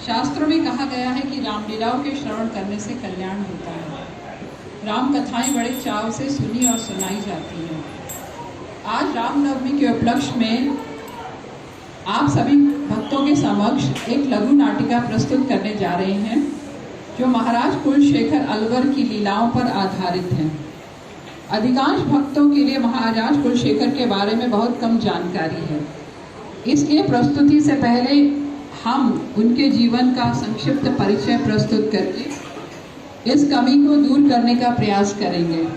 शास्त्रों में कहा गया है कि रामलीलाओं के श्रवण करने से कल्याण होता है। राम कथाएं बड़े चाव से सुनी और सुनाई जाती हैं। आज रामनवमी के उपलक्ष्य में आप सभी भक्तों के समक्ष एक लघु नाटिका प्रस्तुत करने जा रहे हैं जो महाराज कुलशेखर अलवर की लीलाओं पर आधारित है। अधिकांश भक्तों के लिए महाराज कुलशेखर के बारे में बहुत कम जानकारी है, इसलिए प्रस्तुति से पहले हम उनके जीवन का संक्षिप्त परिचय प्रस्तुत करके इस कमी को दूर करने का प्रयास करेंगे।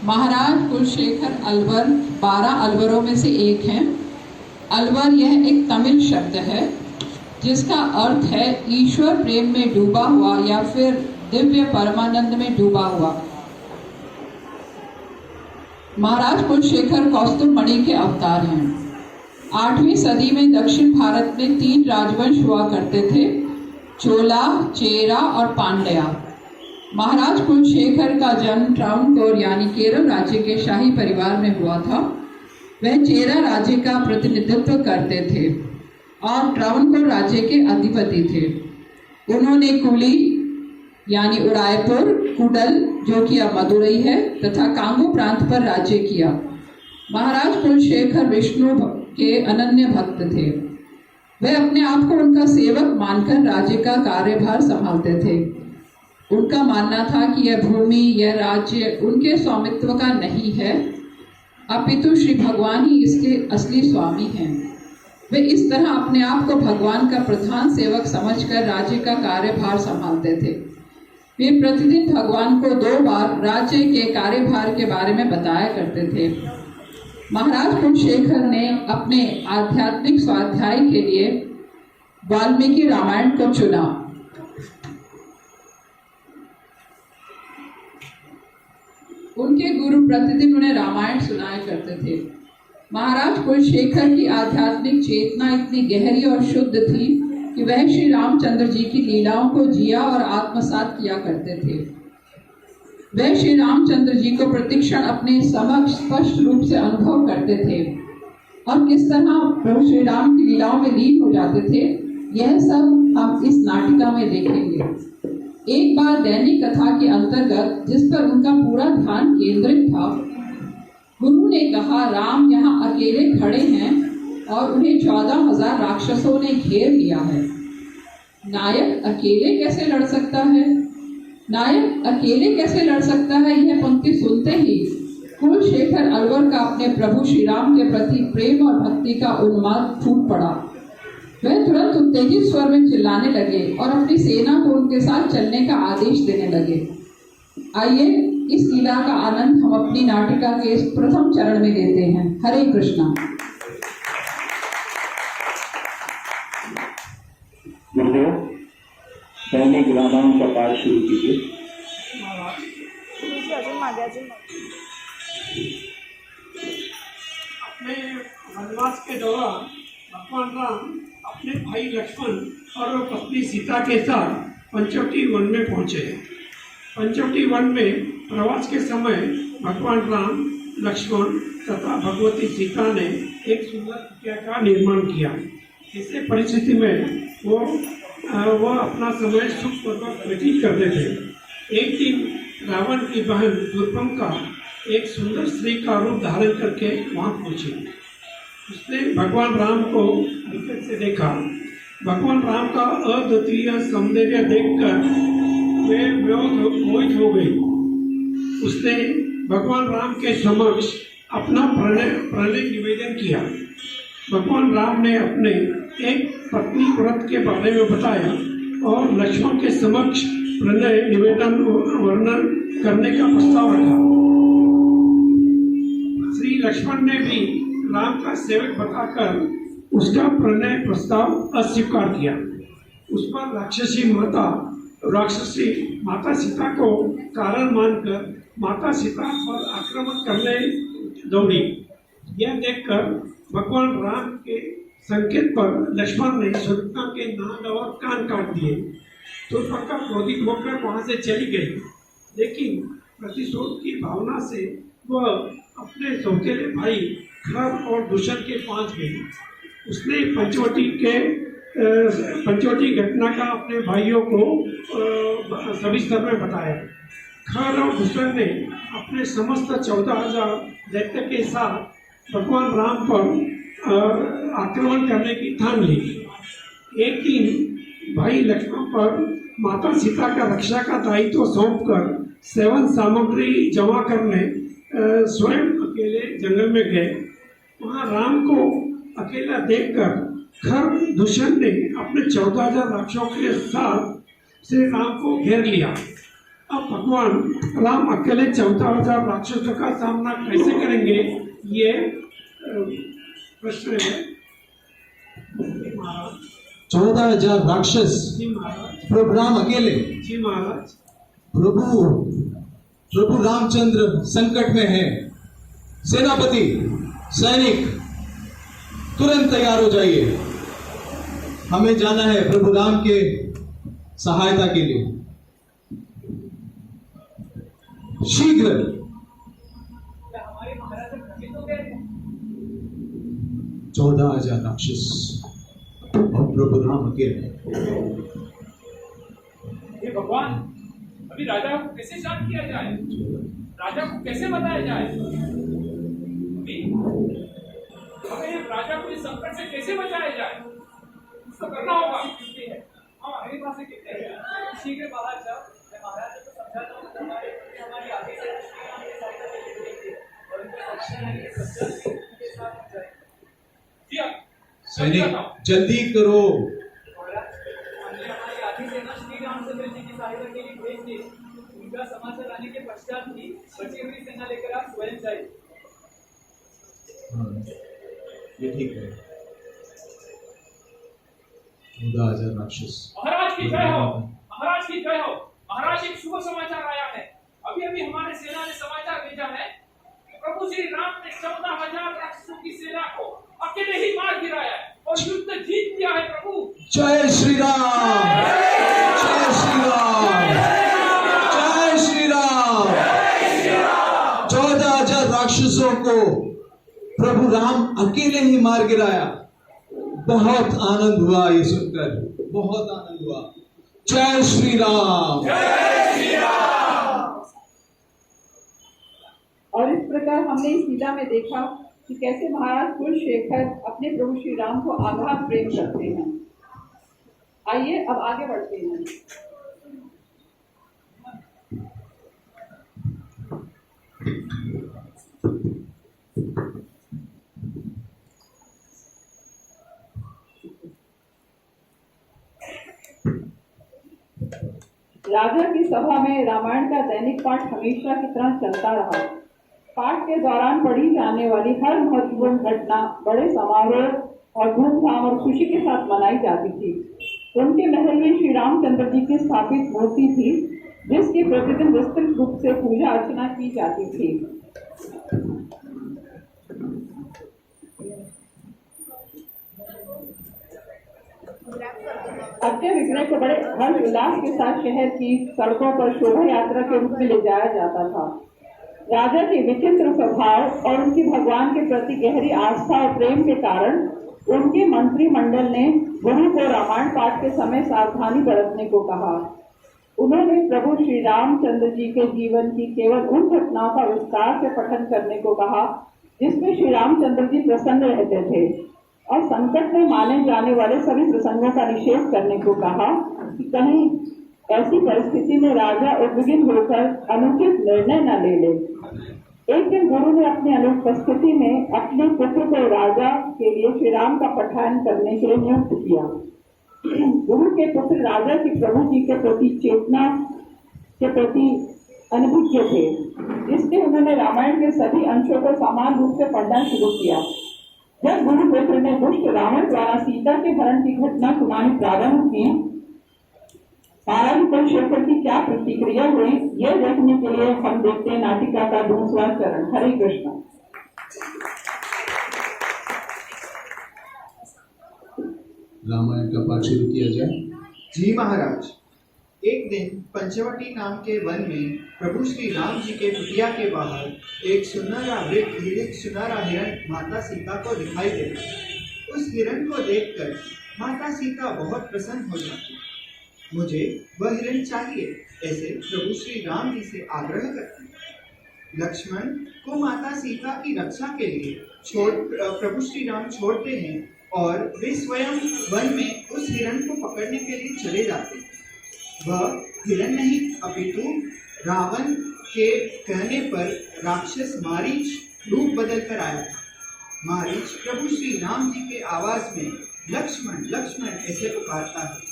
महाराज कुलशेखर अलवर 12 अलवरों में से एक हैं। अलवर यह एक तमिल शब्द है जिसका अर्थ है ईश्वर प्रेम में डूबा हुआ या फिर दिव्य परमानंद में डूबा हुआ। महाराज कुलशेखर कौस्तुभ मणि के अवतार हैं। 8वीं सदी में दक्षिण भारत में 3 राजवंश हुआ करते थे, चोला, चेरा और पांड्या। महाराज कुलशेखर का जन्म ट्रावणकोर यानी केरल राज्य के शाही परिवार में हुआ था। वह चेरा राज्य का प्रतिनिधित्व करते थे और ट्रावणकोर राज्य के अधिपति थे। उन्होंने कुली यानी उदयपुर, कुडल जो कि अब मदुरई है तथा कांगू प्रांत पर राज्य किया। महाराज कुलशेखर विष्णु के अनन्य भक्त थे। वे अपने आप को उनका सेवक मानकर राज्य का कार्यभार संभालते थे। उनका मानना था कि यह भूमि, यह राज्य उनके स्वामित्व का नहीं है, अपितु श्री भगवान ही इसके असली स्वामी हैं। वे इस तरह अपने आप को भगवान का प्रधान सेवक समझकर राज्य का कार्यभार संभालते थे। वे प्रतिदिन भगवान को 2 बार राज्य के कार्यभार के बारे में बताया करते थे। महाराज कुलशेखर ने अपने आध्यात्मिक स्वाध्याय के लिए वाल्मीकि रामायण को चुना। उनके गुरु प्रतिदिन उन्हें रामायण सुनाया करते थे। महाराज कुलशेखर की आध्यात्मिक चेतना इतनी गहरी और शुद्ध थी कि वह श्री रामचंद्र जी की लीलाओं को जिया और आत्मसात किया करते थे। वह श्री रामचंद्र जी को प्रतिक्षण अपने समक्ष स्पष्ट रूप से अनुभव करते थे और किस तरह प्रभु श्री राम की लीलाओं में लीन हो जाते थे, यह सब हम इस नाटिका में देखेंगे। एक बार दैनिक कथा के अंतर्गत जिस पर उनका पूरा ध्यान केंद्रित था, गुरु ने कहा, राम यहाँ अकेले खड़े हैं और उन्हें 14,000 राक्षसों ने घेर लिया है। नायक अकेले कैसे लड़ सकता है? नायक अकेले कैसे लड़ सकता है? यह पंक्ति सुनते ही कुलशेखर अलवर का अपने प्रभु श्री राम के प्रति प्रेम और भक्ति का उन्माद फूट पड़ा। वह तुरंत उत्तेजित स्वर में चिल्लाने लगे और अपनी सेना को उनके साथ चलने का आदेश देने लगे। आइए इस लीला का आनंद हम अपनी नाटिका के इस प्रथम चरण में लेते हैं। हरे कृष्णा। पहले गुलाबाओं का पाठ शुरू कीजिए। अपने वनवास के दौरान भगवान राम अपने भाई लक्ष्मण और पत्नी सीता के साथ पंचवटी वन में पहुंचे। पंचवटी वन में प्रवास के समय भगवान राम, लक्ष्मण तथा भगवती सीता ने एक सुंदर कुटिया का निर्माण किया। इस परिस्थिति में वह अपना समय सुखपूर्वक व्यतीत करते थे। एक दिन रावण की बहन दुर्पंका एक सुंदर स्त्री का रूप धारण करके वहां पहुंची। उसने भगवान राम को निकट से देखा। भगवान राम का अद्वितीय सौंदर्य देखकर वे मोहित हो गई। उसने भगवान राम के समक्ष अपना प्रणय निवेदन किया। भगवान राम ने अपने एक पत्नी व्रत के बारे में बताया और लक्ष्मण के समक्ष प्रणय निवेदन वर्णन करने का प्रस्ताव रखा। श्री लक्ष्मण ने भी राम का सेवक बताकर उसका प्रणय प्रस्ताव अस्वीकार किया। उस पर राक्षसी माता सीता को कारण मानकर माता सीता पर आक्रमण करने दौड़ी। यह देखकर भगवान राम के संकेत पर लक्ष्मण ने सुरक्षा के नाक और कान काट दिए। तुर्पंका क्रोधित होकर वहां से चली गई, लेकिन प्रतिशोध की भावना से वह अपने सौतेले भाई खर और दूषण के पास गई। उसने पंचवटी के पंचवटी घटना का अपने भाइयों को सविस्तर में बताया। खर और दुष्यंत ने अपने समस्त 14,000 दैत्य के साथ भगवान राम पर आक्रमण करने की ठान ली। एक दिन भाई लक्ष्मण पर माता सीता का रक्षा का दायित्व सौंपकर सेवन सामग्री जमा करने स्वयं अकेले जंगल में गए। वहां राम को अकेला देखकर खर दुष्यंत ने अपने 14,000 राक्षसों के साथ श्री राम को घेर लिया। अब भगवान राम अकेले 14,000 राक्षसों का सामना कैसे करेंगे, ये प्रश्न है। 14,000 राक्षस जी महाराज। प्रभु राम अकेले। जी महाराज। प्रभु रामचंद्र संकट में है। सेनापति सैनिक तुरंत तैयार हो जाइए, हमें जाना है प्रभु राम के सहायता के लिए। शीघ्र। 14,000 राक्षस और प्रभु राम अकेले। हे भगवान, अभी राजा को कैसे शांत किया जाए, राजा को कैसे बताया जाए, हमें राजा को इस संकट से कैसे बचाया जाए, कुछ तो करना होगा। हाँ, मेरे पास कितने हैं, शीघ्र बाहर जाओ। मैं महाराज को समझाता हूँ हमारी आगे से और उनके साथ जाए। सैनिक जल्दी करो। हमारी आधी सेना श्री रामचंद्र जी की सहायता के लिए भेज दी। उनका समाचार आने के पश्चात ही बची हुई सेना लेकर आप स्वयं जाइए। ये ठीक है। 14,000 राक्षस। महाराज की जय हो, महाराज की जय हो। महाराज, एक शुभ समाचार आया है। अभी अभी हमारे सेना ने समाचार भेजा है कि प्रभु श्री राम ने 14,000 राक्षसों की सेना को अकेले ही मार गिराया है और युद्ध जीत लिया है। प्रभु जय श्री राम, जय श्री राम, जय श्री राम। 14,000 राक्षसों को प्रभु राम अकेले ही मार गिराया। बहुत आनंद हुआ ये सुनकर, बहुत आनंद हुआ। जय श्री राम, जय श्री राम। और इस प्रकार हमने इस लीला में देखा कि कैसे महाराज कुलशेखर अपने प्रभु श्री राम को आगाध प्रेम करते हैं। आइए अब आगे बढ़ते हैं। राजा की सभा में रामायण का दैनिक पाठ हमेशा की तरह चलता रहा। पाठ के दौरान पढ़ी जाने वाली हर महत्वपूर्ण घटना बड़े समारोह और धूमधाम और खुशी के साथ मनाई जाती थी। उनके महल में श्री रामचंद्र जी की स्थापित मूर्ति थी, जिसकी प्रतिदिन विस्तृत रूप से पूजा अर्चना की जाती थी। अक्षय विग्रह को बड़े हर्ष उल्लास के साथ शहर की सड़कों पर शोभा यात्रा के रूप में ले जाया जाता था। राजा के विचित्र स्वभाव और उनकी भगवान के प्रति गहरी आस्था और प्रेम के कारण उनके मंत्रिमंडल ने गुरु को रामायण पाठ के समय सावधानी बरतने को कहा। उन्होंने प्रभु श्री रामचंद्र जी के जीवन की केवल उन घटनाओं का विस्तार से पठन करने को कहा जिसमें श्री रामचंद्र जी प्रसन्न रहते थे, और संकट में माने जाने वाले सभी प्रसंगों का निषेध करने को कहा कि कहीं ऐसी परिस्थिति में राजा उद्विग्न होकर अनुचित निर्णय न ले ले। एक दिन गुरु ने अपनी अनुपस्थिति में अपने पुत्र को राजा के लिए श्री राम का पठन करने के लिए नियुक्त किया। गुरु के पुत्र राजा की प्रभु जी के प्रति चेतना के प्रति अनभिज्ञ थे, इसलिए उन्होंने रामायण के सभी अंशों को समान रूप से पढ़ना शुरू किया। जब गुरु पुत्र ने दुष्ट रावण द्वारा सीता के हरण की घटना सुनानी प्रारंभ की, महाराज कुलशेखर की क्या प्रतिक्रिया हुई, यह देखने के लिए हम देखते हैं नाटिका का दूसरा चरण। हरे कृष्ण। रामायण का पाठ शुरू किया जाए। जी महाराज। एक दिन पंचवटी नाम के वन में प्रभु श्री राम जी के कुटिया के बाहर एक सुनहरा हिरण माता सीता को दिखाई देता। उस हिरण को देखकर माता सीता बहुत प्रसन्न हो जाती। मुझे वह हिरण चाहिए, ऐसे प्रभु श्री राम जी से आग्रह करती। लक्ष्मण को माता सीता की रक्षा के लिए प्रभु श्री राम छोड़ते हैं और वे स्वयं वन में उस हिरण को पकड़ने के लिए चले जाते हैं। वह हिरण नहीं अपितु रावण के कहने पर राक्षस मारीच रूप बदल कर आया था। मारीच प्रभु श्री राम जी के आवाज में लक्ष्मण लक्ष्मण ऐसे पुकारता है।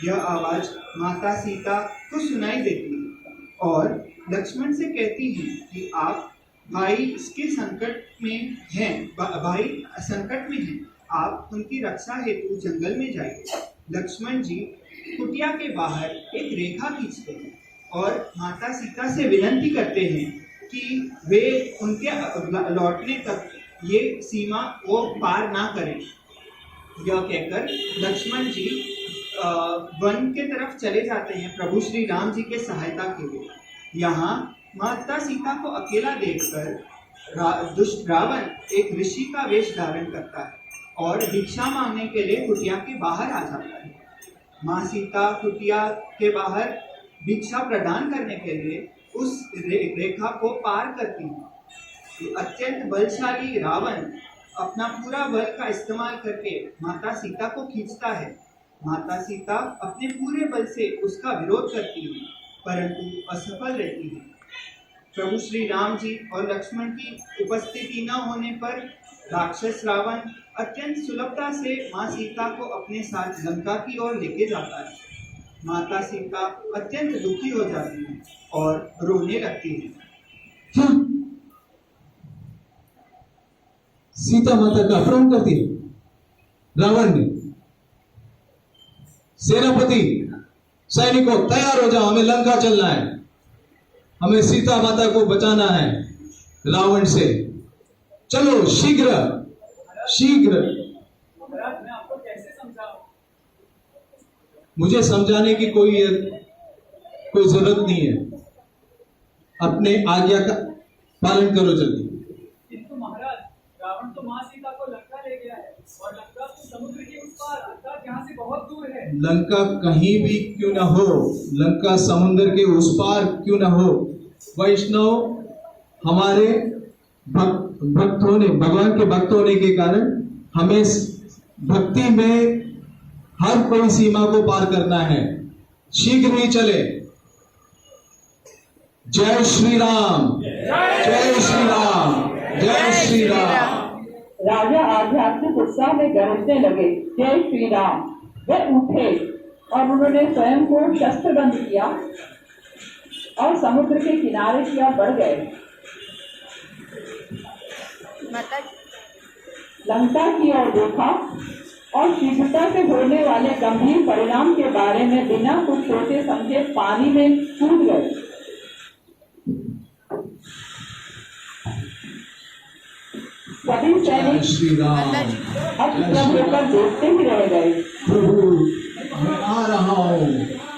यह आवाज माता सीता को सुनाई देती है और लक्ष्मण से कहती है कि आप भाई इसके संकट में हैं, भाई संकट में हैं, आप उनकी रक्षा हेतु जंगल में जाइए। लक्ष्मण जी कुटिया के बाहर एक रेखा खींचते हैं और माता सीता से विनती करते हैं कि वे उनके लौटने तक ये सीमा वो पार ना करें। यह कहकर लक्ष्मण जी वन के तरफ चले जाते हैं प्रभु श्री राम जी के सहायता के लिए। यहाँ माता सीता को अकेला देखकर दुष्ट रावण एक ऋषि का वेश धारण करता है और भिक्षा मांगने के लिए कुटिया के बाहर आ जाता है। माँ सीता कुटिया के बाहर भिक्षा प्रदान करने के लिए उस रेखा को पार करती है। अत्यंत बलशाली रावण अपना पूरा बल का इस्तेमाल करके माता सीता को खींचता है। माता सीता अपने पूरे बल से उसका विरोध करती है परंतु असफल रहती है। प्रभु श्री राम जी और लक्ष्मण की उपस्थिति न होने पर राक्षस रावण अत्यंत सुलभता से माँ सीता को अपने साथ लंका की ओर लेके जाता है। माता सीता अत्यंत दुखी हो जाती है और रोने लगती है। क्या सीता माता का अपहरण कर दिया रावण ने? सेनापति सैनिकों तैयार हो जाओ, हमें लंका चलना है, हमें सीता माता को बचाना है रावण से। चलो शीघ्र शीघ्र। मैं आपको कैसे समझाऊं? मुझे समझाने की कोई जरूरत नहीं है, अपने आज्ञा का पालन करो जल्दी। किंतु महाराज, रावण तो माँ सीता को लंका ले गया है और लंका तो समुद्र के उस पार, अर्थात यहाँ से बहुत दूर है। लंका कहीं भी क्यों ना हो, लंका समुद्र के उस पार क्यों ना हो, वैष्णव हमारे भक्त होने, भगवान के भक्त होने के कारण हमें भक्ति में हर कोई सीमा को पार करना है। शीघ्र ही चले। जय श्री राम, जय श्री राम, जय श्री राम। राजा आध्यात्मिक उत्साह में गरजने लगे, जय श्री राम। वे उठे और उन्होंने स्वयं को शस्त्रबंद किया और समुद्र के किनारे की ओर बढ़ गए। लंका की ओर देखा और शीघ्रता से होने वाले गंभीर परिणाम के बारे में बिना कुछ सोचे समझे पानी में कूद गए। सभी सैनिक श्री राम अब प्रभु पर देखते ही रह गए। प्रभु मैं आ रहा हूँ।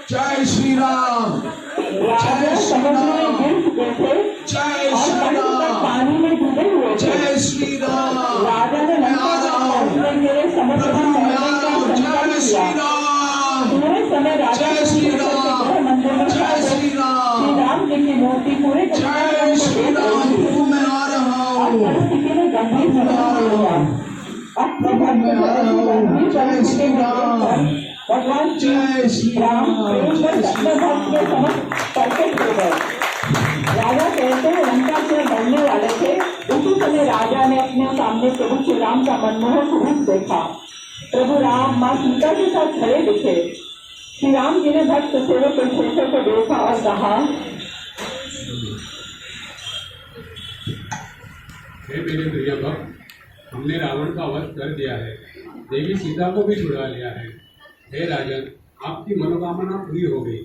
जय श्री राम, राजा समुद्र में गिर चुके थे जय और श्री कंठ तक राम, पानी में डूबे हुए थे। जय श्री राम। राजा ने मैं लंका आ रहा को हूँ पहुंचने के लिए समुद्र प्रभु, में मैं आ तैरने रहा का हूँ। संकल्प जय श्री किया। राम, पूरे समय राजा जय श्री राम, मंदिर में जय खड़े श्री राम, श्री राम जी की मूर्ति पूरे जय श्री राम। प्रभु मैं आ रहा और हूँ, परिस्थिति में गंभीर परिणाम हुआ। अपने भक्त मैं आ रहा हूँ। गंभीर जय परिस्थिति श्री में राम, देखकर भगवान जय श्री राम राम, प्रेम जय पर श्री अपने भक्त के राम। समक्ष प्रकट हो गए। राजा कहते हैं लंका से बढ़ने वाले थे। उसी समय राजा ने अपने सामने प्रभु श्री राम का मनमोहक रूप देखा। प्रभु राम माँ सीता के साथ खड़े दिखे। श्री राम जी ने भक्त सेवक शेषर को देखा और कहा, हे मेरे प्रिय भक्त, हमने रावण का वध कर दिया है, देवी सीता को भी छुड़ा लिया है। हे राजन, आपकी मनोकामना पूरी हो गई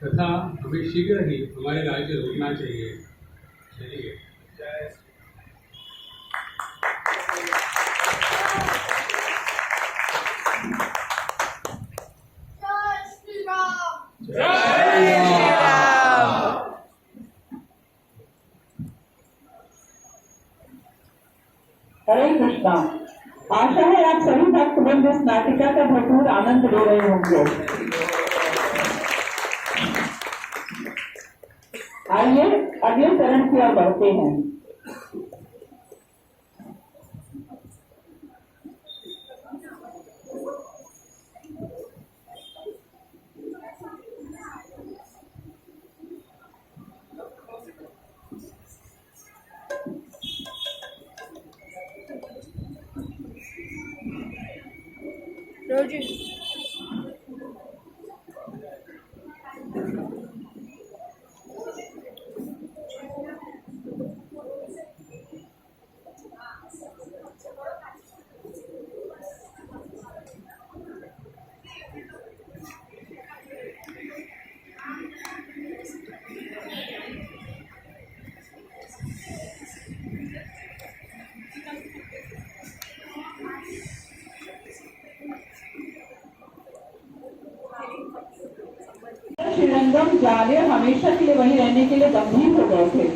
तथा हमें शीघ्र ही हमारे राज्य लौटना चाहिए। चलिए। हरे कृष्णा। आशा है आप सभी भक्त वृंद इस आनंद ले रहे होंगे। आइए अगले चरण की ओर बढ़ते हैं। श्रीरंगम जाने और हमेशा के लिए वहीं रहने के लिए गंभीर हो गए थे।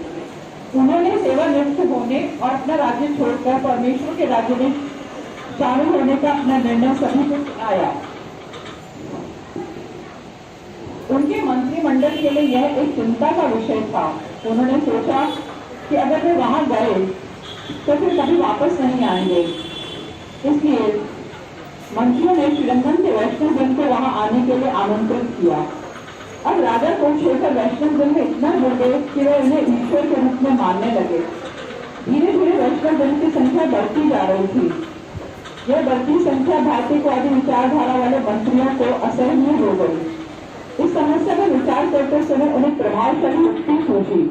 उन्होंने सेवानिवृत्त होने और अपना राज्य छोड़कर परमेश्वर के राज्य में शामिल होने का अपना निर्णय सभी को सुनाया। उनके मंत्रिमंडल के लिए यह एक चिंता का विषय था। उन्होंने सोचा कि अगर वे वहां गए तो फिर कभी वापस नहीं आएंगे। इसलिए मंत्रियों ने श्रीरंगम के वैष्णव जन को वहां आने के लिए आमंत्रित किया। अब राजा कुलशेखर वैष्णव जन में इतना जुड़ गए कि वे उन्हें ईश्वर के रूप में मानने लगे। धीरे धीरे वैष्णव जन की संख्या बढ़ती जा रही थी। यह बढ़ती संख्या भारतीयवादी विचारधारा वाले मंत्रियों को असहनीय हो गई। इस समस्या पर विचार करते समय उन्हें प्रभावशाली युक्ति सूझी।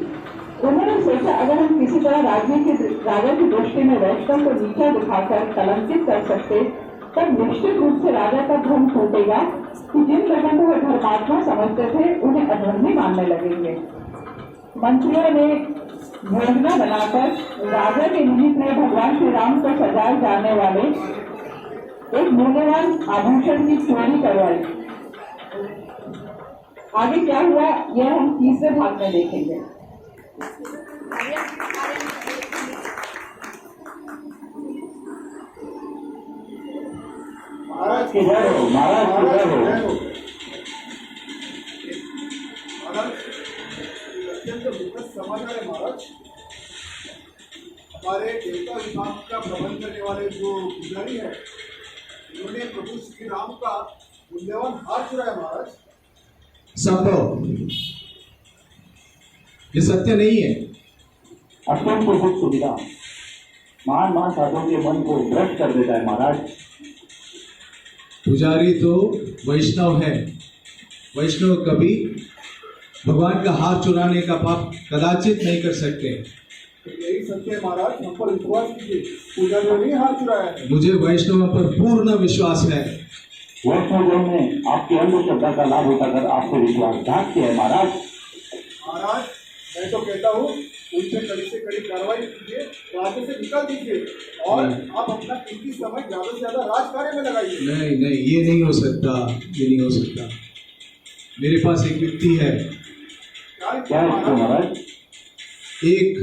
उन्होंने सोचा अगर हम किसी तरह राजा की दृष्टि में वैष्णव को नीचा दिखाकर कलंकित कर सकते तब निश्चित रूप से राजा का भ्रम टूटेगा कि जिन लोगों को वे धर्मात्मा समझते थे उन्हें अधर्मी मानने लगेंगे। मंत्रियों ने योजना बनाकर राजा के निजी प्रिय भगवान श्री राम को सजाए जाने वाले एक मूल्यवान आभूषण की चोरी करवाई। आगे क्या हुआ यह हम तीसरे भाग में देखेंगे। महाराज की जय हो, महाराज की जय हो। महाराज अत्यंत दुखद समाचार है महाराज। हमारे देवता विभाग का प्रबंध करने वाले जो पुजारी है उन्होंने प्रभु श्री राम का मूल्यवान हार चुराया महाराज। संभव ये सत्य नहीं है। अत्यंत दुख सुविधा महान साधुओं के मन को भ्रष्ट कर देता है महाराज। पुजारी तो वैष्णव है। वैष्णव कभी भगवान का हार चुराने का पाप कदाचित नहीं कर सकते। यही सत्य है महाराज, हम पर विश्वास कीजिए, पुजारियों ने हार चुराया है। मुझे वैष्णव पर पूर्ण विश्वास है। वैष्णव ने आपकी अंधश्रद्धा का लाभ उठाकर आपसे विश्वासघात किया है महाराज। महाराज मैं तो कहता हूँ उनसे कड़ी से कड़ी कार्रवाई कीजिए, राज्य से निकाल दीजिए और आप अपना कीमती समय ज्यादा से ज्यादा राजकार्य में लगाइए। नहीं नहीं, ये नहीं हो सकता, ये नहीं हो सकता। मेरे पास एक युक्ति है। क्या महाराज? एक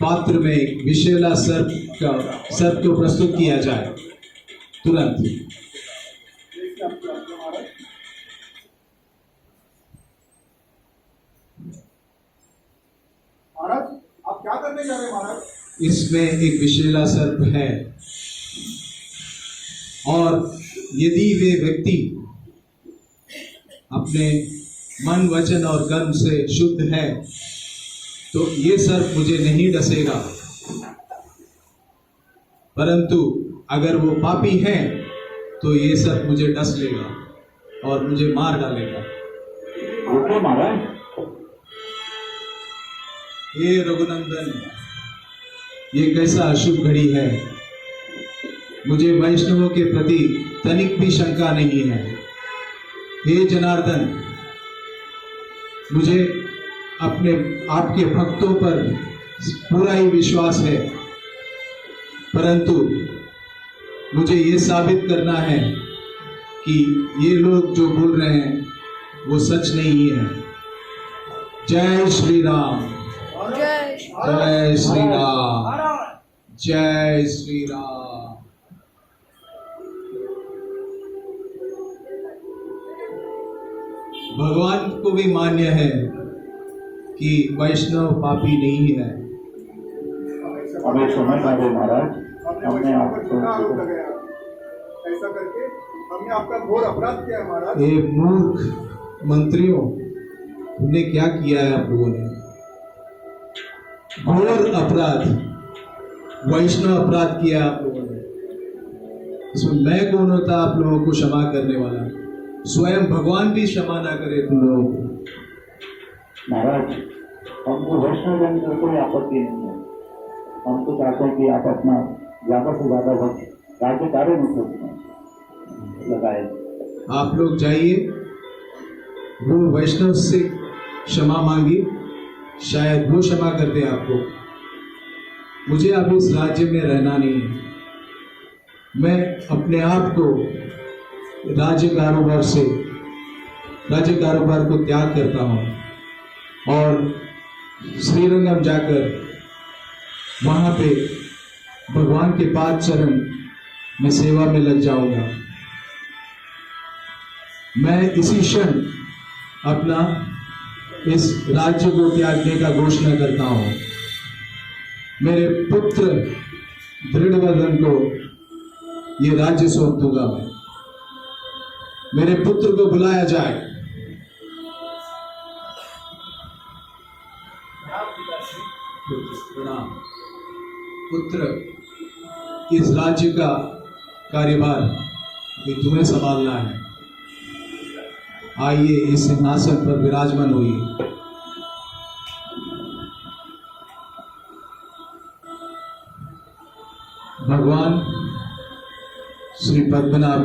पात्र में एक विषैला सर्प को प्रस्तुत किया जाए तुरंत। महाराज आप क्या करने जा रहे हैं महाराज? इसमें एक विषैला सर्प है और यदि वे व्यक्ति अपने मन वचन और कर्म से शुद्ध है तो ये सर्प मुझे नहीं डसेगा, परंतु अगर वो पापी है तो ये सर्प मुझे डस लेगा और मुझे मार डालेगा। ओके महाराज। हे रघुनंदन, ये कैसा अशुभ घड़ी है। मुझे वैष्णवों के प्रति तनिक भी शंका नहीं है। हे जनार्दन, मुझे अपने आपके भक्तों पर पूरा ही विश्वास है, परंतु मुझे ये साबित करना है कि ये लोग जो बोल रहे हैं वो सच नहीं है। जय श्री राम, जय श्री राम, जय श्री राम। भगवान को भी मान्य है कि वैष्णव पापी नहीं है। हमें समय ना दे महाराज, हमने वैष्णव पर झूठा आरोप आपको लगाया। ऐसा करके हमने आपका घोर अपराध किया है महाराज। ये मूर्ख मंत्रियों, तुमने क्या किया है आप लोगों ने? घोर अपराध, वैष्णव अपराध किया आप लोगों ने। इसमें मैं कौन होता आप लोगों को क्षमा करने वाला? स्वयं भगवान भी क्षमा ना करे तुम लोगों को। महाराज, हमको वैष्णव जन में कोई आपत्ति नहीं है। हम तो चाहते हैं कि आप अपना ज्यादा से ज्यादा वक्त राज्य कार्य में लगाए। आप लोग जाइए, वो वैष्णव से क्षमा मांगी, शायद वो क्षमा कर दे आपको। मुझे अब इस राज्य में रहना नहीं है। मैं अपने आप को राज्य कारोबार को त्याग करता हूँ और श्रीरंगम जाकर वहाँ पे भगवान के पाद चरण में सेवा में लग जाऊंगा। मैं इसी क्षण अपना इस राज्य को त्यागने का घोषणा करता हूँ। मेरे पुत्र दृढ़वदन को ये राज्य सौंप दूंगा मैं। मेरे पुत्र को बुलाया जाए। प्रणाम। पुत्र, इस राज्य का कार्यभार भी तुम्हें संभालना है। आइए इस सिंहासन पर विराजमान होइए। भगवान श्री पद्मनाभ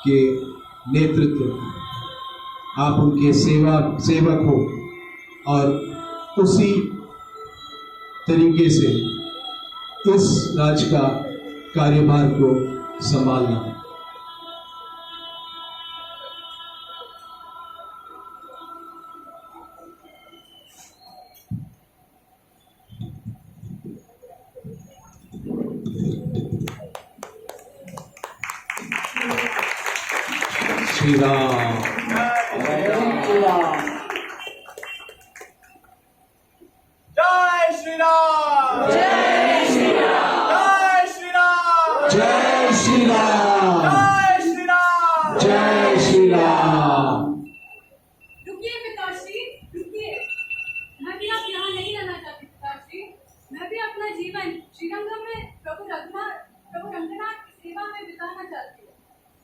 के नेतृत्व, आप उनके सेवक हो और उसी तरीके से इस राज्य का कार्यभार को संभालना। श्री राम। जय श्री राम। जय श्री राम। जय श्री राम। जय श्री राम। जय श्री राम। जय श्री राम। रुकिए पिताश्री, रुकिए। मैं भी आप यहाँ नहीं रहना चाहती पिताश्री। मैं भी अपना जीवन श्रीरंगम में प्रभु रंगनाथ की सेवा में बिताना चाहती हूँ।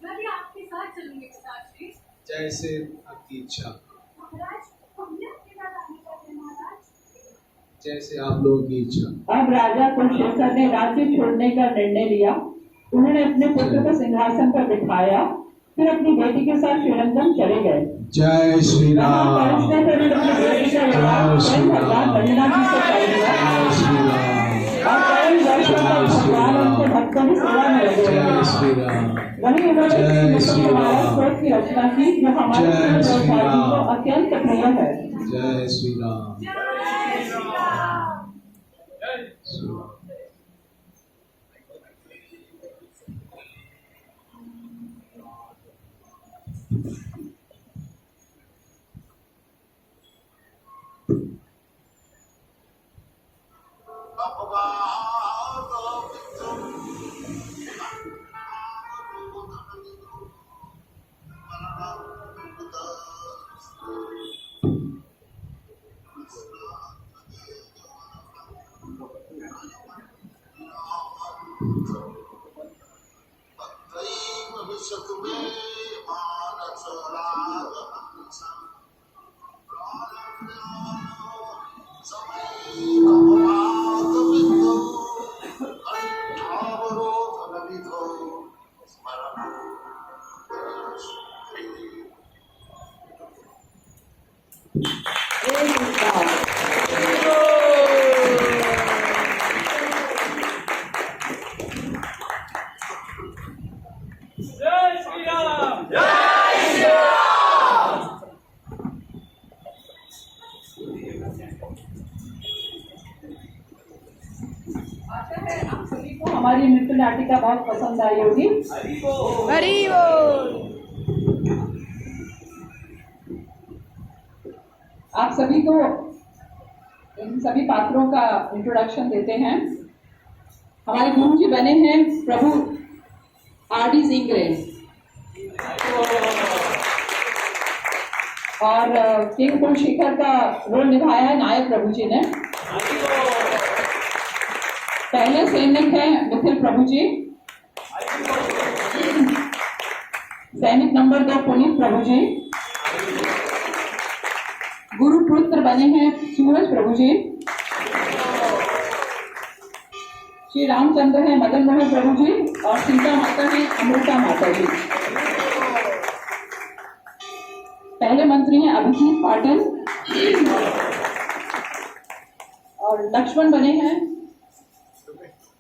मैं भी आपके साथ चलूंगी पिताश्री। जैसे आपकी इच्छा। महाराज, हमने आपके साथ आने का है महाराज। जैसे आप लोगों की इच्छा। अब राजा कुलशेखर ने राज्य छोड़ने का निर्णय लिया। उन्होंने अपने पुत्र को सिंहासन पर बिठाया, फिर अपनी बेटी के साथ श्रीरंगम चले गए। जय श्री राम। पहुंचने पर उन्होंने अपनी बेटी का विवाह स्वयं भगवान रंगनाथ जी से कर दिया। जय श्री राम। और कई वर्षों तक भगवान उनके भक्तों की सेवा में लगे जय रहे। श्री राम। वहीं उन्होंने जय श्री राम। स्तोत्र की रचना की जो हमारे जय श्री को राम। अत्यंत प्रिय है। जय श्री राम। जय श्री राम। हमारी नृत्य नाटिका बहुत पसंद आई होगी। हरि बोल। आप सभी को इन सभी पात्रों का इंट्रोडक्शन देते हैं। हमारे गुरु जी बने हैं प्रभु R.D. जिंगरे और किंग कुलशेखर का रोल निभाया है नायक प्रभु जी ने। पहले सैनिक है मिथिल प्रभु जी, सैनिक नंबर 2 पुनीत प्रभु जी, गुरुपुत्र बने हैं सूरज प्रभु जी, श्री रामचंद्र है मदन मोहन प्रभु जी और सीता माता है अमृता माता जी। पहले मंत्री हैं अभिजीत पाटिल और लक्ष्मण बने हैं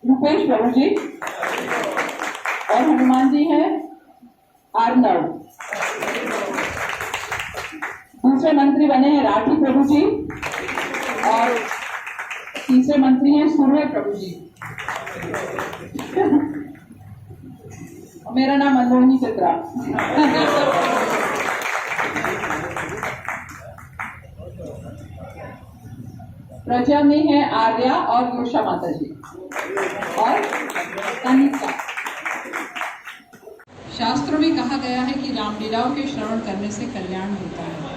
रूपेश प्रभु जी और हनुमान जी हैं अर्नव। दूसरे मंत्री बने हैं राठी प्रभु जी और तीसरे मंत्री हैं सूर्य प्रभु जी। मेरा नाम मनमोहनी चित्रा। प्रजा में है आर्या और योषा माता जी और अनिता। शास्त्रों में कहा गया है कि रामलीलाओं के श्रवण करने से कल्याण होता है।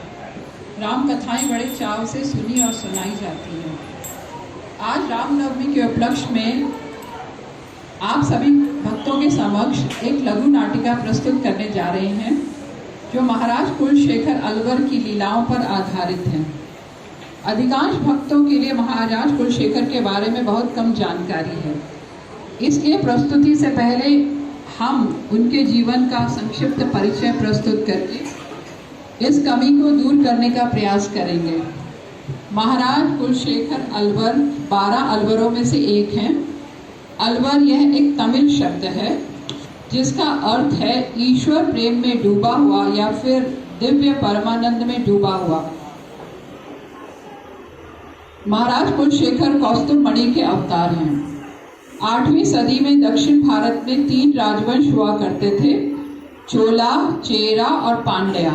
राम कथाएं बड़े चाव से सुनी और सुनाई जाती हैं। आज रामनवमी के उपलक्ष्य में आप सभी भक्तों के समक्ष एक लघु नाटिका प्रस्तुत करने जा रहे हैं जो महाराज कुलशेखर अलवर की लीलाओं पर आधारित है। अधिकांश भक्तों के लिए महाराज कुलशेखर के बारे में बहुत कम जानकारी है, इसलिए प्रस्तुति से पहले हम उनके जीवन का संक्षिप्त परिचय प्रस्तुत करके इस कमी को दूर करने का प्रयास करेंगे। महाराज कुलशेखर अलवर 12 अलवरों में से एक हैं। अलवर यह एक तमिल शब्द है जिसका अर्थ है ईश्वर प्रेम में डूबा हुआ या फिर दिव्य परमानंद में डूबा हुआ। महाराज कुलशेखर कौस्तुभमणि के अवतार हैं। 8वीं सदी में दक्षिण भारत में 3 राजवंश हुआ करते थे, चोला, चेरा और पांड्या।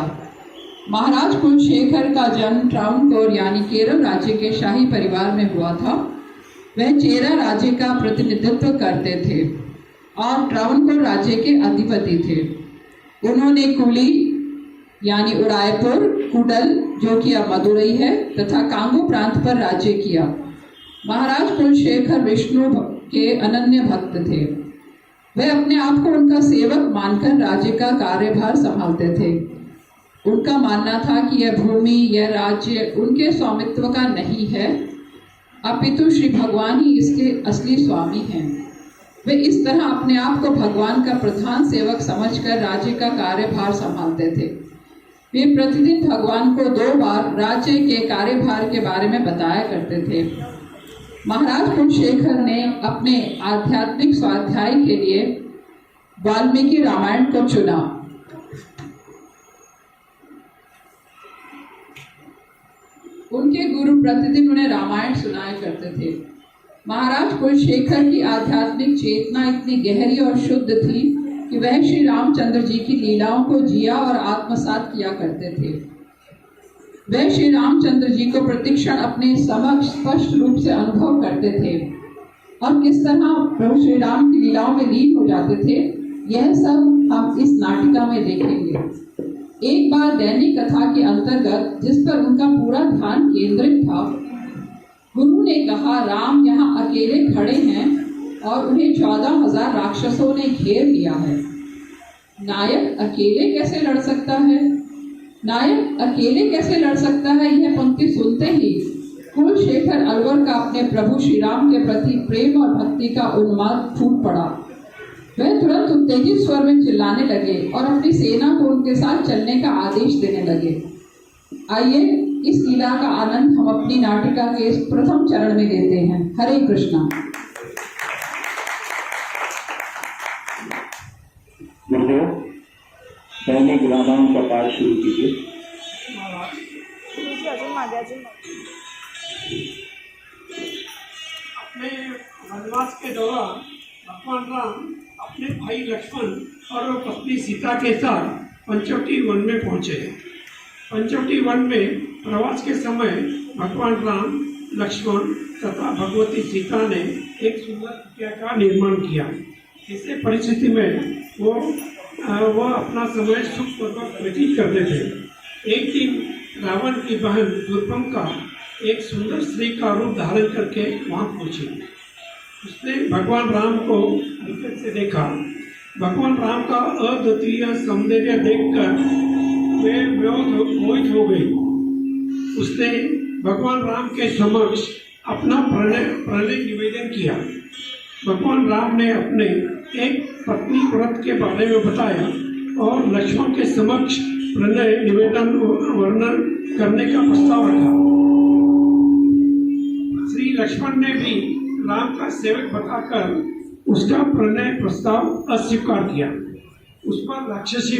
महाराज कुलशेखर का जन्म ट्रावणकोर यानी केरल राज्य के शाही परिवार में हुआ था। वह चेरा राज्य का प्रतिनिधित्व करते थे और ट्रावणकोर राज्य के अधिपति थे। उन्होंने कुली यानी उदयपुर, कुडल जो कि अब मदुरई है तथा कांगो प्रांत पर राज्य किया। महाराज कुलशेखर विष्णु के अनन्य भक्त थे। वे अपने आप को उनका सेवक मानकर राज्य का कार्यभार संभालते थे। उनका मानना था कि यह भूमि, यह राज्य उनके स्वामित्व का नहीं है, अपितु श्री भगवान ही इसके असली स्वामी हैं। वे इस तरह अपने आप को भगवान का प्रधान सेवक समझकर राज्य का कार्यभार संभालते थे। वे प्रतिदिन भगवान को 2 बार राज्य के कार्यभार के बारे में बताया करते थे। महाराज कुलशेखर ने अपने आध्यात्मिक स्वाध्याय के लिए वाल्मीकि रामायण को चुना। उनके गुरु प्रतिदिन उन्हें रामायण सुनाया करते थे। महाराज कुलशेखर की आध्यात्मिक चेतना इतनी गहरी और शुद्ध थी कि वह श्री रामचंद्र जी की लीलाओं को जिया और आत्मसात किया करते थे। वह श्री रामचंद्र जी को प्रतिक्षण अपने समक्ष स्पष्ट रूप से अनुभव करते थे और किस तरह प्रभु श्री राम की लीलाओं में लीन हो जाते थे, यह सब हम इस नाटिका में देखेंगे। एक बार दैनिक कथा के अंतर्गत जिस पर उनका पूरा ध्यान केंद्रित था, गुरु ने कहा, राम यहाँ अकेले खड़े हैं और उन्हें 14,000 राक्षसों ने घेर लिया है। नायक अकेले कैसे लड़ सकता है? नायक अकेले कैसे लड़ सकता है? यह पंक्ति सुनते ही कुलशेखर अलवर का अपने प्रभु श्री राम के प्रति प्रेम और भक्ति का उन्माद फूट पड़ा। वह तुरंत उत्तेजित स्वर में चिल्लाने लगे और अपनी सेना को उनके साथ चलने का आदेश देने लगे। आइए इस लीला का आनंद हम अपनी नाटिका के इस प्रथम चरण में लेते हैं। हरे कृष्णा। गुरुदेव, दैनिक रामायण का पाठ शुरू कीजिए। अपने वनवास के दौरान भगवान राम अपने भाई लक्ष्मण और पत्नी सीता के साथ पंचवटी वन में पहुंचे। पंचवटी वन में प्रवास के समय भगवान राम, लक्ष्मण तथा भगवती सीता ने एक सुंदर कुटिया का निर्माण किया। ऐसे परिस्थिति में वो अपना समय सुखपूर्वक व्यतीत करते थे। एक दिन रावण की बहन दुर्पंका एक सुंदर स्त्री का रूप धारण करके वहां पहुंची। उसने भगवान राम को निकट से देखा। भगवान राम का अद्वितीय सौंदर्य देखकर वे मोहित हो गई। उसने भगवान राम के समक्ष अपना प्रणय निवेदन किया। भगवान राम ने अपने एक पत्नी व्रत के बारे में बताया और लक्ष्मण के समक्ष प्रणय निवेदन वर्णन करने का प्रस्ताव रखा। श्री लक्ष्मण ने भी राम का सेवक बताकर उसका प्रणय प्रस्ताव अस्वीकार किया। उस पर राक्षसी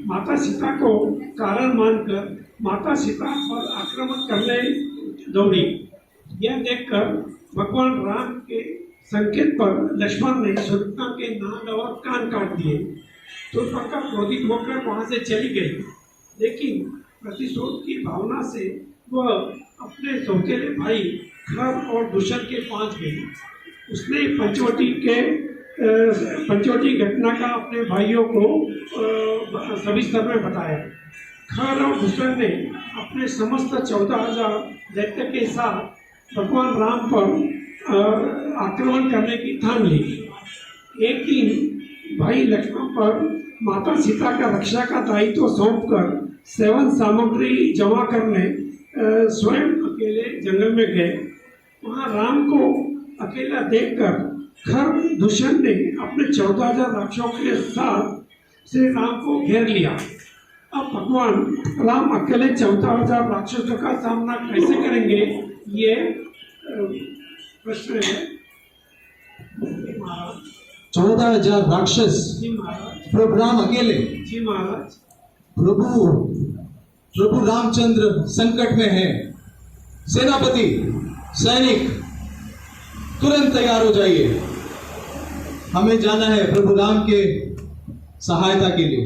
माता सीता को कारण मानकर माता सीता पर आक्रमण करने दौड़ी। यह देखकर भगवान राम के संकेत पर लक्ष्मण ने शूर्पणखा के नाक और कान काट दिए। शूर्पणखा क्रोधित होकर वहां से चली गई, लेकिन प्रतिशोध की भावना से वह अपने सौतेले भाई खर और दूषण के पास गई। उसने पंचवटी घटना का अपने भाइयों को सविस्तर में बताया। खर और दूषण ने अपने समस्त 14,000 दैत्य के साथ भगवान राम पर आक्रमण करने की ठान ली। एक दिन भाई लक्ष्मण पर माता सीता का रक्षा का दायित्व सौंपकर सेवन सामग्री जमा करने स्वयं अकेले जंगल में गए। वहां राम को अकेला देखकर खर दूषण ने अपने 14,000 राक्षसों के साथ श्री राम को घेर लिया। अब भगवान राम अकेले 14,000 राक्षसों का सामना कैसे करेंगे, ये प्रश्न है। 14,000 राक्षस जी महाराज। प्रभु राम अकेले? जी महाराज। प्रभु रामचंद्र संकट में है। सेनापति, सैनिक, तुरंत तैयार हो जाइए। हमें जाना है प्रभु राम के सहायता के लिए।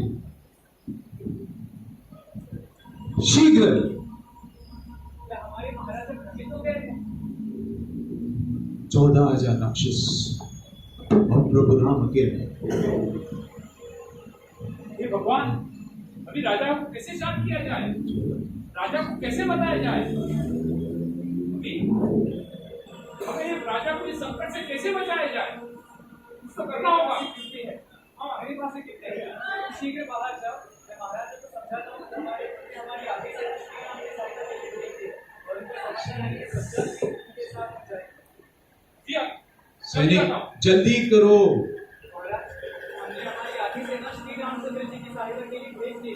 शीघ्र। 14,000 राक्षस और प्रभु राम अकेले। हे भगवान, अभी राजा को कैसे शांत किया जाए? राजा को कैसे बताया जाए? हमें राजा को इस संकट से कैसे बचाया जाए? कुछ तो करना होगा। हाँ, मेरे पास कितने हैं? शीघ्र बाहर जाओ। मैं महाराज को समझाता हूँ हमारी आगे से और उनका रक्षा के साथ सैनिक, जल्दी करो। हमने हमारी आधी सेना श्री रामचंद्र जी की सहायता के लिए भेज दी।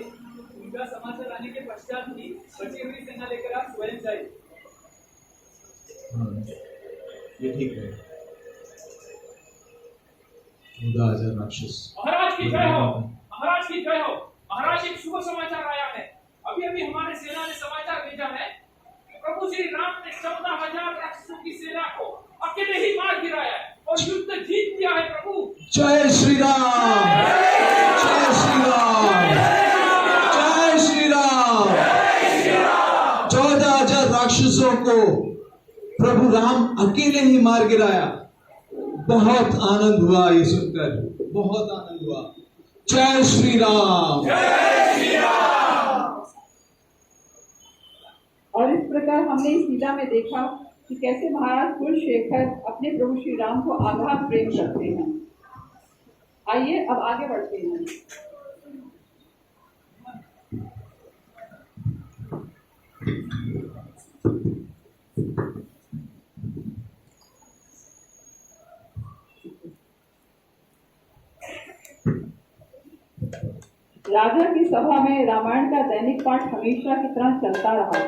उनका समाचार आने के पश्चात ही बची हुई सेना लेकर आप स्वयं जाइए। ये ठीक है। 14,000 राक्षस। महाराज की जय हो, महाराज की जय हो। महाराज, एक शुभ समाचार आया है। अभी अभी हमारे सेना ने समाचार भेजा है कि प्रभु श्री राम ने 14,000 राक्षसों की सेना को अकेले ही मार गिराया है और युद्ध जीत लिया है। प्रभु जय श्री राम, जय श्री राम, जय श्री राम। 14,000 राक्षसों को प्रभु राम अकेले ही मार गिराया। बहुत आनंद हुआ ये सुनकर, बहुत आनंद हुआ। जय श्री राम, जय श्री राम। और इस प्रकार हमने इस लीला में देखा कि कैसे महाराज कुलशेखर अपने प्रभु श्री राम को आगाध प्रेम करते हैं। आइए अब आगे बढ़ते हैं। राजा की सभा में रामायण का दैनिक पाठ हमेशा की तरह चलता रहा।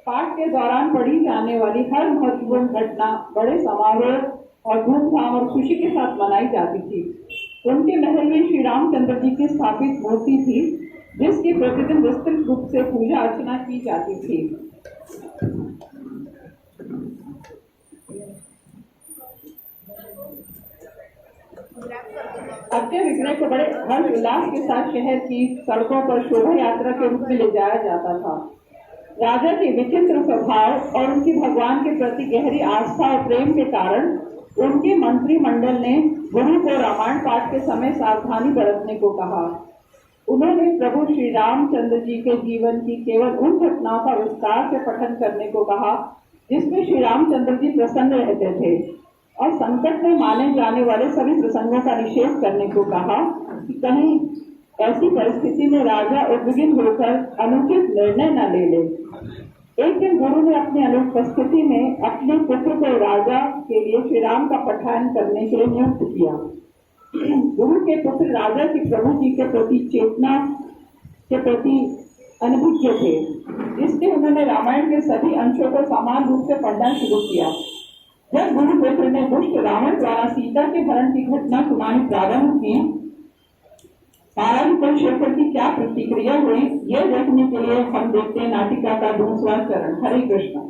पाठ के दौरान पढ़ी जाने वाली हर महत्वपूर्ण घटना बड़े समारोह और धूमधाम और खुशी के साथ मनाई जाती थी। उनके महल में श्री रामचंद्र जी की स्थापित मूर्ति थी, जिसकी प्रतिदिन विस्तृत रूप से पूजा अर्चना की जाती थी। रैप कर दो। अक्षय विग्रह को बड़े हर्ष उल्लास के साथ शहर की सड़कों पर शोभा यात्रा के रूप में ले जाया जाता था। राजा के विचित्र स्वभाव और उनकी भगवान के प्रति गहरी आस्था और प्रेम के कारण उनके मंत्रिमंडल ने गुरु को रामायण पाठ के समय सावधानी बरतने को कहा। उन्होंने प्रभु श्री रामचंद्र जी के जीवन की केवल उन घटनाओं का विस्तार से पठन करने को कहा जिसमें श्री रामचंद्र जी प्रसन्न रहते थे, और संकट में माने जाने वाले सभी प्रसंगों का निषेध करने को कहा कि कहीं ऐसी परिस्थिति में राजा उद्विग्न होकर अनुचित निर्णय न ले ले। एक दिन गुरु ने अपनी अनुपस्थिति में अपने पुत्र को राजा के लिए श्री राम का पठन करने के लिए नियुक्त किया। गुरु के पुत्र राजा की प्रभु जी के प्रति चेतना के प्रति अनभिज्ञ थे, इसलिए उन्होंने रामायण के सभी अंशों को समान रूप से पढ़ना शुरू किया। जब गुरु पुत्र ने दुष्ट रावण द्वारा सीता के हरण की घटना सुनानी प्रारंभ की, महाराज कुलशेखर की क्या प्रतिक्रिया हुई, यह देखने के लिए हम देखते हैं नाटिका का दूसरा चरण। हरे कृष्ण।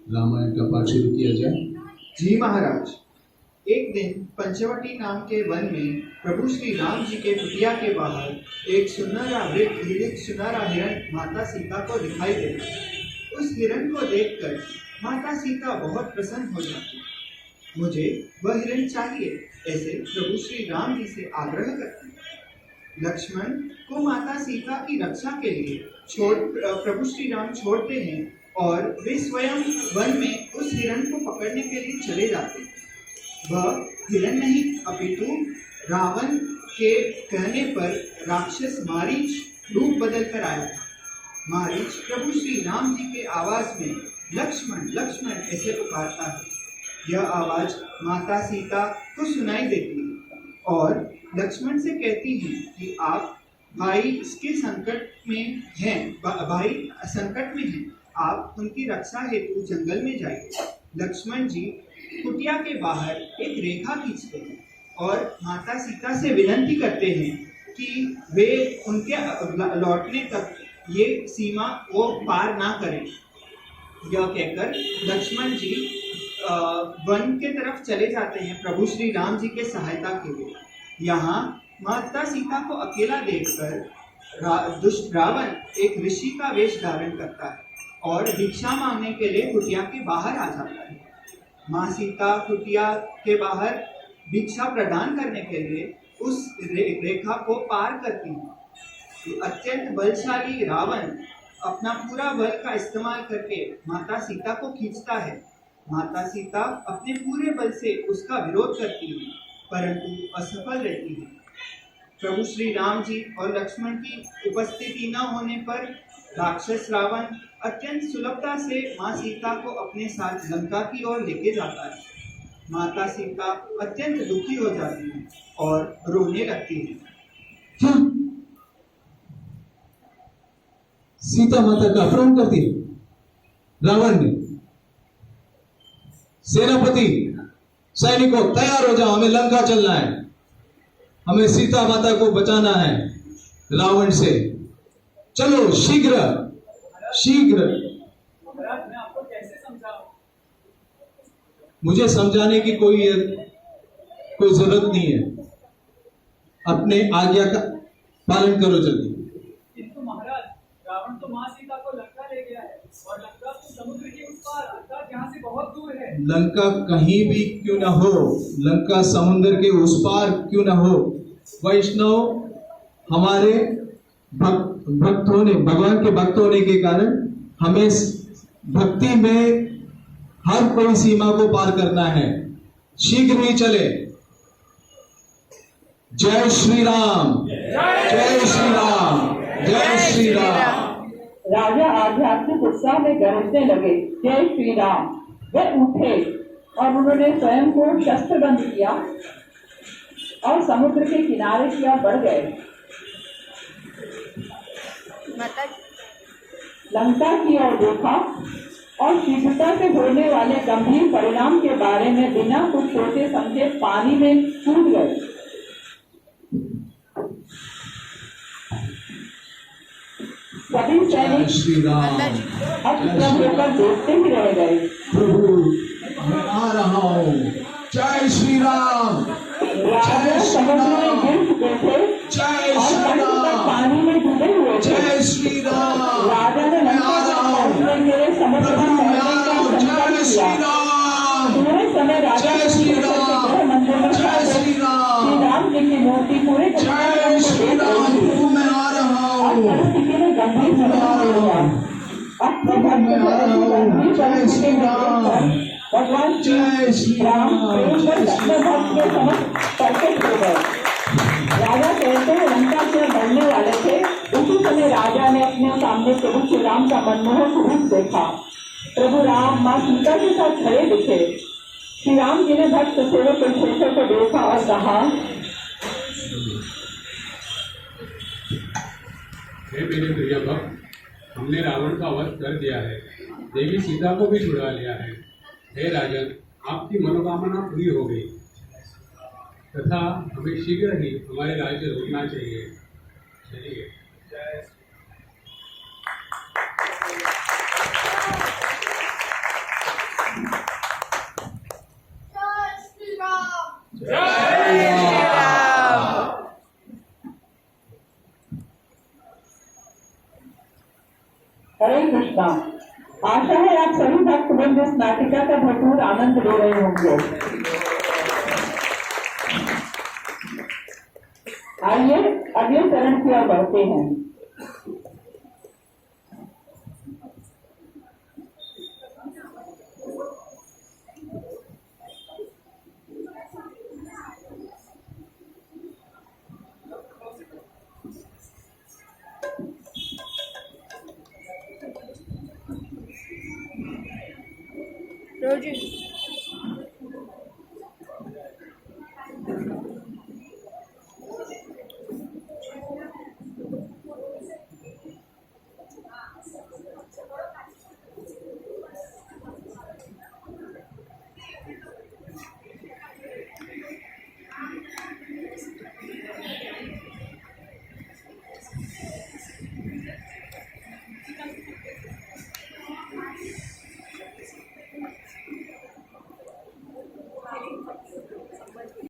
रामायण का पाठ शुरू किया जाए। जी महाराज। एक दिन पंचवटी नाम के वन में प्रभु श्री राम जी के कुटिया के बाहर एक सुनहरा हिरण माता सीता को दिखाई देता। उस हिरण को देखकर माता सीता बहुत प्रसन्न हो जाती। मुझे वह हिरण चाहिए, ऐसे प्रभु श्री राम जी से आग्रह करती। लक्ष्मण को माता सीता की रक्षा के लिए प्रभु श्री राम छोड़ते हैं और वे स्वयं वन में उस हिरण को पकड़ने के लिए चले जाते हैं। वह हिरण नहीं अपितु रावण के कहने पर राक्षस मारीच रूप बदल कर आया था। मारीच प्रभु श्री राम जी के आवाज में लक्ष्मण लक्ष्मण ऐसे पुकारता है। यह आवाज माता सीता को सुनाई देती है और लक्ष्मण से कहती है कि आप भाई इसके संकट में हैं, भाई संकट में हैं, आप उनकी रक्षा हेतु जंगल में जाइए। लक्ष्मण जी कुटिया के बाहर एक रेखा खींचते हैं और माता सीता से विनती करते हैं कि वे उनके लौटने तक ये सीमा वो पार ना करें। यह कहकर लक्ष्मण जी वन के तरफ चले जाते हैं प्रभु श्री राम जी के सहायता के लिए। यहाँ माता सीता को अकेला देखकर दुष्ट रावण एक ऋषि का वेश धारण करता है और भिक्षा मांगने के लिए कुटिया के बाहर आ जाता है। माँ सीता कुटिया के बाहर भिक्षा प्रदान करने के लिए उस रेखा को पार करती है। अत्यंत बलशाली रावण अपना पूरा बल का इस्तेमाल करके माता सीता को खींचता है। माता सीता अपने पूरे बल से उसका विरोध करती है परंतु असफल रहती है। प्रभु श्री राम जी और लक्ष्मण की उपस्थिति न होने पर राक्षस रावण अत्यंत सुलभता से माँ सीता को अपने साथ लंका की ओर लेके जाता है। माता सीता अत्यंत दुखी हो जाती है और रोने लगती है। क्या सीता माता का अपहरण कर दिया रावण ने? सेनापति सैनिकों तैयार हो जाओ, हमें लंका चलना है, हमें सीता माता को बचाना है रावण से। चलो शीघ्र शीघ्र। मैं आपको कैसे समझाऊं? मुझे समझाने की कोई जरूरत नहीं है, अपने आज्ञा का पालन करो जल्दी। किंतु महाराज रावण तो माँ सीता को लंका ले गया है और लंका तो समुद्र के उस पार अर्थात यहाँ से बहुत दूर है। लंका कहीं भी क्यों ना हो, लंका समुद्र के उस पार क्यों ना हो, वैष्णव हमारे भक्त होने, भगवान के भक्त होने के कारण हमें भक्ति में हर कोई सीमा को पार करना है। शीघ्र ही चले। जय श्री राम, जय श्री राम, जय श्री राम। राजा आध्यात्मिक उत्साह में गरजने लगे, जय श्री राम। वे उठे और उन्होंने स्वयं को शस्त्रबंद किया और समुद्र के किनारे की ओर बढ़ गए। लंका की ओर देखा और शीघ्रता से होने वाले गंभीर परिणाम के बारे में बिना कुछ सोचे समझे पानी में कूद गए। सभी सैनिक श्री राम अब प्रभु पर देखते ही रह गए। प्रभु जय श्री राम, राजा समुद्र में गिर चुके थे जय और श्री कंठ तक राम, पानी में डूबे हुए थे। जय श्री राम, राजा ने मैं आ लंका रहा में हूँ पहुंचने के लिए समुद्र प्रभु, में मैं आ तैरने रहा का हूँ। संकल्प जय श्री किया। राम, पूरे समय राजा जय श्री राम, मंदिर में जय स्थापित श्री राम, श्री राम जी की मूर्ति पूरे जय श्री राम। प्रभु मैं आ रहा और हूँ, परिस्थिति में गंभीर समस्या हुआ। अपने भक्त मैं आ रहा हूँ। गंभीर जय परिस्थिति श्री में राम, देखकर भगवान जय श्री राम राम, प्रेम जय से श्री अपने भक्त के समक्ष प्रकट हो गए। राजा कहते हैं लंका से बढ़ने वाले थे। उसी समय राजा ने अपने सामने प्रभु श्री राम का मनमोहक रूप देखा। प्रभु राम माँ सीता के साथ खड़े दिखे। श्री राम जी ने भक्त सेवक कुलशेखर को देखा और कहा, हे मेरे प्रिय भक्त, हमने रावण का वध कर दिया है, देवी सीता को भी छुड़ा लिया है। हे राजन, आपकी मनोकामना पूरी हो गई तथा हमें शीघ्र ही हमारे राज्य लौटना चाहिए। चलिए। हरे कृष्णा। आशा है आप सभी भक्तवृंद इस नाटिका का भरपूर आनंद ले रहे होंगे। आइए अगले चरण की ओर बढ़ते हैं। रोजी